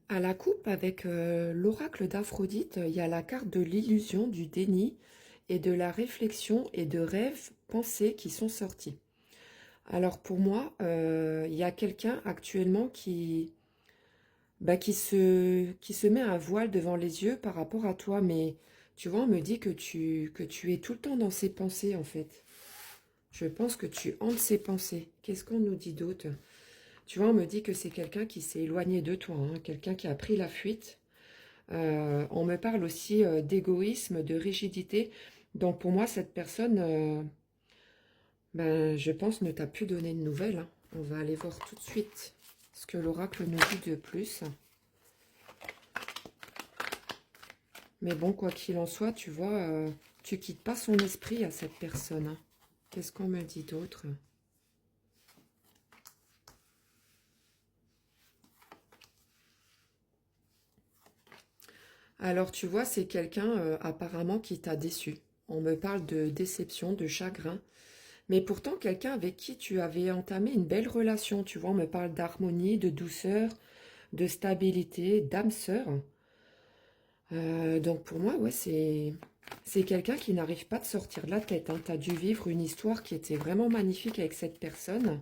À la coupe, avec l'oracle d'Aphrodite, il y a la carte de l'illusion, du déni et de la réflexion et de rêves pensés qui sont sortis. Alors pour moi, il y a quelqu'un actuellement qui se met un voile devant les yeux par rapport à toi, mais tu vois, on me dit que tu es tout le temps dans ses pensées en fait. Je pense que tu hantes ses pensées. Qu'est-ce qu'on nous dit d'autre? Tu vois, on me dit que c'est quelqu'un qui s'est éloigné de toi, hein, quelqu'un qui a pris la fuite. On me parle aussi d'égoïsme, de rigidité. Donc pour moi, cette personne, je pense, ne t'a plus donné de nouvelles, hein. On va aller voir tout de suite ce que l'oracle nous dit de plus. Mais bon, quoi qu'il en soit, tu vois, tu quittes pas son esprit à cette personne, hein. Qu'est-ce qu'on me dit d'autre? Alors tu vois, c'est quelqu'un apparemment qui t'a déçu. On me parle de déception, de chagrin. Mais pourtant, quelqu'un avec qui tu avais entamé une belle relation, tu vois, on me parle d'harmonie, de douceur, de stabilité, d'âme sœur. Donc pour moi, ouais, c'est quelqu'un qui n'arrive pas de sortir de la tête, hein. Tu as dû vivre une histoire qui était vraiment magnifique avec cette personne.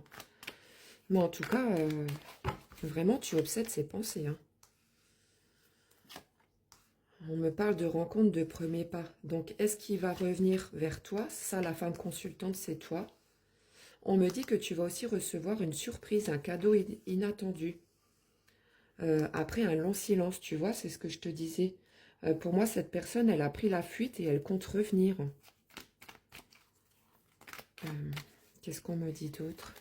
Mais en tout cas, vraiment, tu obsèdes ses pensées, hein. On me parle de rencontre de premier pas. Donc, est-ce qu'il va revenir vers toi? Ça, la femme consultante, c'est toi. On me dit que tu vas aussi recevoir une surprise, un cadeau inattendu. Après un long silence, tu vois, c'est ce que je te disais. Pour moi, cette personne, elle a pris la fuite et elle compte revenir. Euh, Qu'est-ce qu'on me dit d'autre?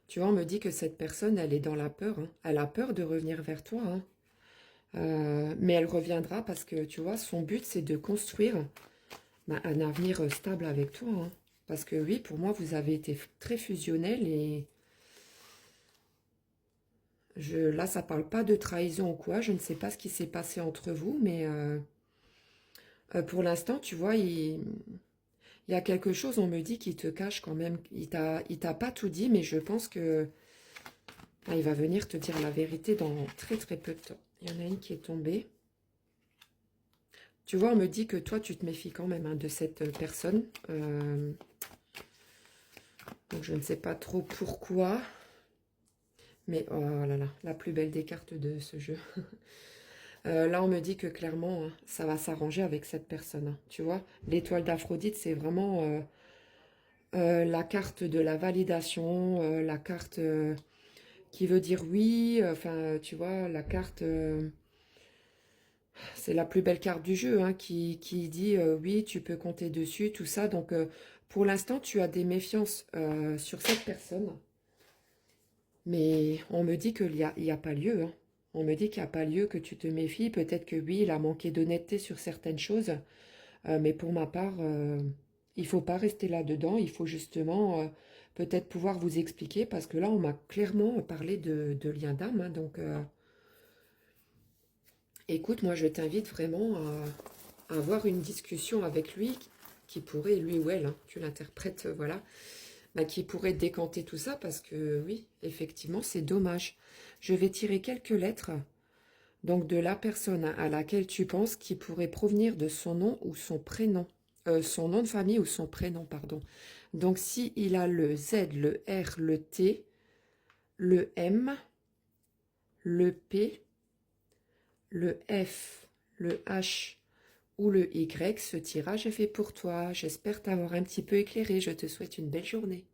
Tu vois, on me dit que cette personne, elle est dans la peur, hein. Elle a peur de revenir vers toi, hein. Mais elle reviendra parce que, tu vois, son but, c'est de construire un avenir stable avec toi, hein. Parce que oui, pour moi, vous avez été très fusionnels et là, ça parle pas de trahison ou quoi. Je ne sais pas ce qui s'est passé entre vous, mais pour l'instant, tu vois, il y a quelque chose, on me dit, qui te cache quand même. Il t'a pas tout dit, mais je pense que il va venir te dire la vérité dans très très peu de temps. Il y en a une qui est tombée. Tu vois, on me dit que toi, tu te méfies quand même, hein, de cette personne. Donc, je ne sais pas trop pourquoi. Mais oh là là, la plus belle des cartes de ce jeu. Là, on me dit que clairement, hein, ça va s'arranger avec cette personne, hein. Tu vois, l'étoile d'Aphrodite, c'est vraiment la carte de la validation, la carte qui veut dire oui. Enfin, tu vois, la carte, c'est la plus belle carte du jeu, hein, qui dit oui, tu peux compter dessus, tout ça. Donc, pour l'instant, tu as des méfiances sur cette personne. Mais on me dit qu'il y a pas lieu, hein. On me dit qu'il n'y a pas lieu, que tu te méfies. Peut-être que oui, il a manqué d'honnêteté sur certaines choses. Mais pour ma part, il faut pas rester là-dedans. Il faut justement peut-être pouvoir vous expliquer. Parce que là, on m'a clairement parlé de lien d'âme, hein. Donc, écoute, moi, je t'invite vraiment à avoir une discussion avec lui qui pourrait, lui ou elle, hein, tu l'interprètes, voilà, qui pourrait décanter tout ça parce que oui, effectivement, c'est dommage. Je vais tirer quelques lettres, donc de la personne à laquelle tu penses qui pourrait provenir de son nom ou son prénom. Son nom de famille ou son prénom, pardon. Donc si il a le Z, le R, le T, le M, le P, le F, le H ou le Y, ce tirage est fait pour toi. J'espère t'avoir un petit peu éclairé. Je te souhaite une belle journée.